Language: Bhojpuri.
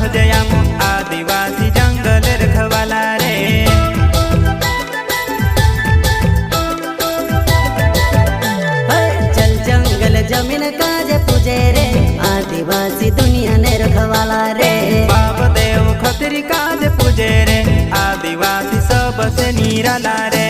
सहजयामो आदिवासी जंगल रखवाला रे। चल जंगल जमीन काजे पूजे रे आदिवासी दुनिया ने रखवाला रे। बाप देव खतरी काज पूजे रे आदिवासी सबसे निराला रे।